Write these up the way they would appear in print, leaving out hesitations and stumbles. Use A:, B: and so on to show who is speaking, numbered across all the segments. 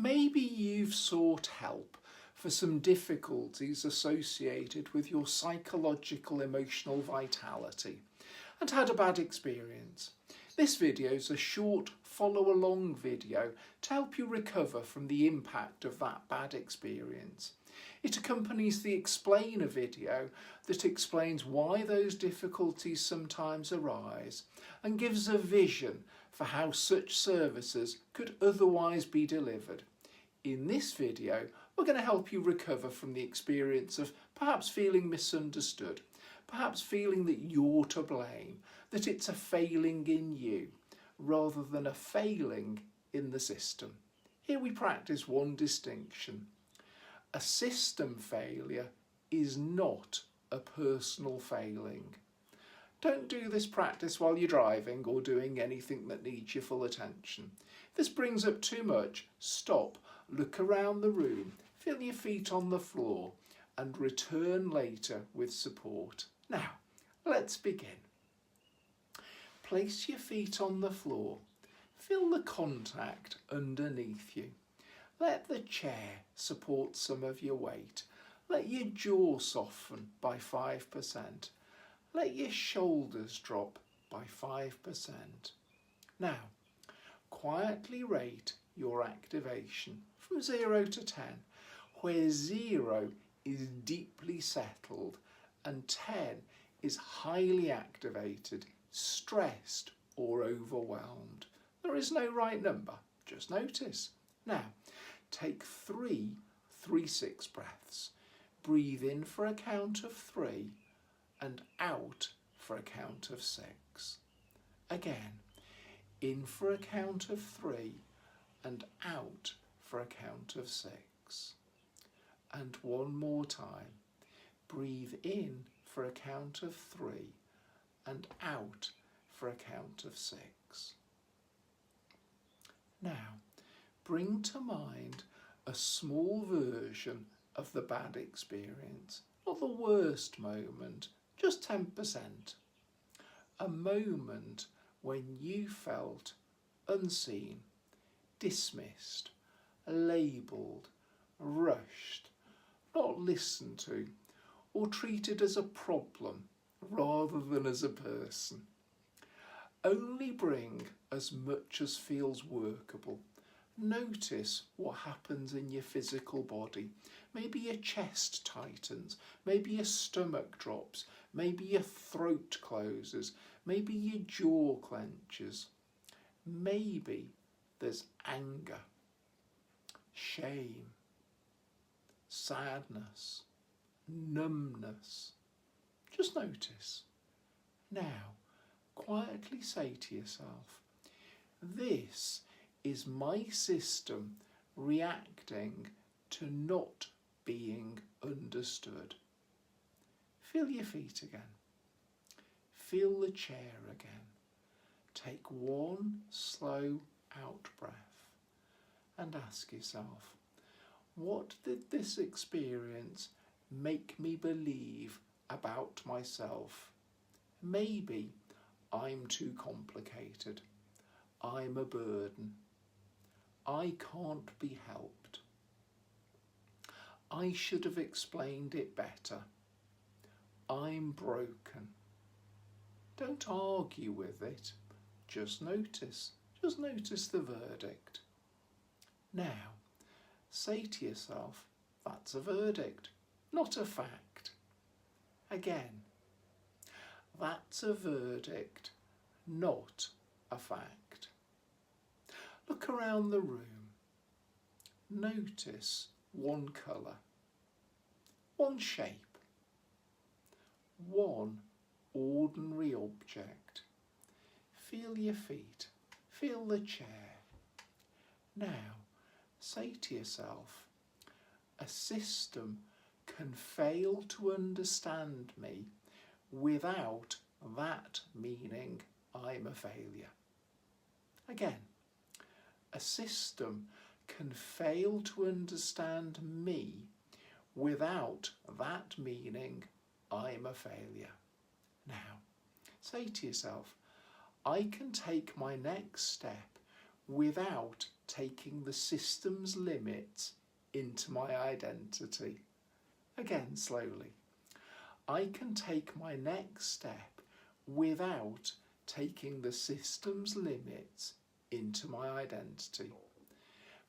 A: Maybe you've sought help for some difficulties associated with your psychological emotional vitality and had a bad experience. This video is a short follow-along video to help you recover from the impact of that bad experience. It accompanies the explainer video that explains why those difficulties sometimes arise and gives a vision for how such services could otherwise be delivered. In this video, we're going to help you recover from the experience of perhaps feeling misunderstood, perhaps feeling that you're to blame, that it's a failing in you, rather than a failing in the system. Here we practice one distinction. A system failure is not a personal failing. Don't do this practice while you're driving or doing anything that needs your full attention. If this brings up too much, stop, look around the room, feel your feet on the floor and return later with support. Now, let's begin. Place your feet on the floor. Feel the contact underneath you. Let the chair support some of your weight. Let your jaw soften by 5%. Let your shoulders drop by 5%. Now, quietly rate your activation from 0 to 10, where 0 is deeply settled and 10 is highly activated, stressed or overwhelmed. There is no right number, just notice. Now, take 3 3-6 breaths. Breathe in for a count of 3 and out for a count of 6. Again, in for a count of 3 and out for a count of 6. And one more time. Breathe in for a count of 3 and out for a count of 6. Now, bring to mind a small version of the bad experience, not the worst moment, just 10%. A moment when you felt unseen, dismissed, labelled, rushed, not listened to, or treated as a problem rather than as a person. Only bring as much as feels workable. Notice what happens in your physical body. Maybe your chest tightens, maybe your stomach drops, maybe your throat closes, maybe your jaw clenches. Maybe there's anger, shame, sadness, numbness. Just notice. Now, quietly say to yourself, this is my system reacting to not being understood. Feel your feet again. Feel the chair again. Take one slow out breath and ask yourself, what did this experience make me believe about myself? Maybe I'm too complicated. I'm a burden. I can't be helped. I should have explained it better. I'm broken. Don't argue with it. Just notice. Just notice the verdict. Now, say to yourself, that's a verdict, not a fact. Again, that's a verdict, not a fact. Look around the room. Notice one colour, one shape, one ordinary object. Feel your feet, feel the chair. Now, say to yourself, a system can fail to understand me without that meaning I'm a failure. Again, a system can fail to understand me without that meaning I'm a failure. Now, say to yourself, I can take my next step without taking the system's limits into my identity. Again, slowly. I can take my next step without taking the system's limits into my identity.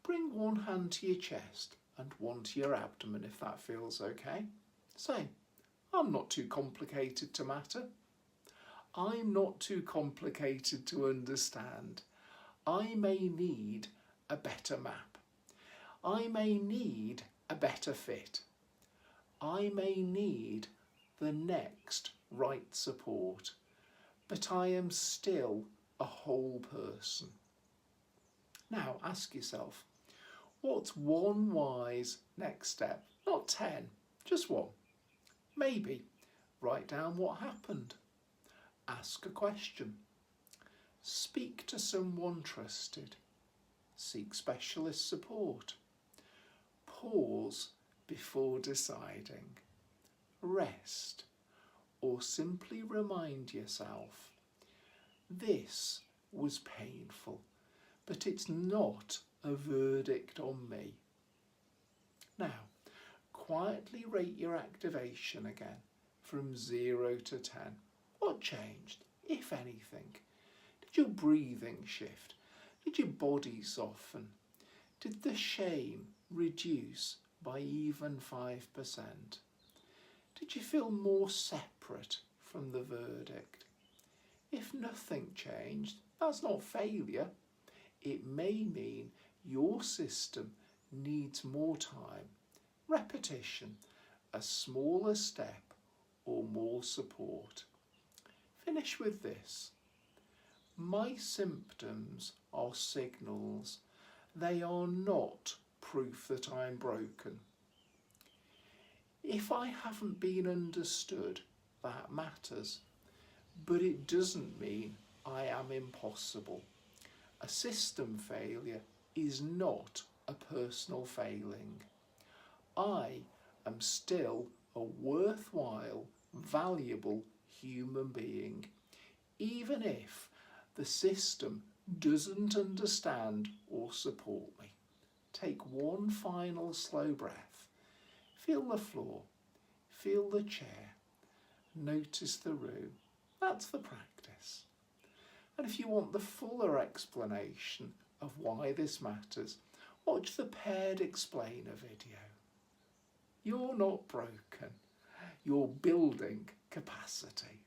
A: Bring one hand to your chest and one to your abdomen if that feels okay. Say, I'm not too complicated to matter. I'm not too complicated to understand. I may need a better map. I may need a better fit. I may need the next right support, but I am still a whole person. Now ask yourself, what's one wise next step? Not 10, just one. Maybe write down what happened. Ask a question. Speak to someone trusted. Seek specialist support. Pause before deciding. Rest, or simply remind yourself, this was painful, but it's not a verdict on me. Now, quietly rate your activation again from 0 to 10. What changed, if anything? Did your breathing shift? Did your body soften? Did the shame reduce by even 5%? Did you feel more separate from the verdict? If nothing changed, that's not failure. It may mean your system needs more time, repetition, a smaller step, or more support. Finish with this. My symptoms are signals. They are not proof that I'm broken. If I haven't been understood, that matters, but it doesn't mean I am impossible. A system failure is not a personal failing. I am still a worthwhile, valuable human being, even if the system doesn't understand or support me. Take one final slow breath. Feel the floor, feel the chair, notice the room. That's the practice. And if you want the fuller explanation of why this matters, watch the paired explainer video. You're not broken, you're building capacity.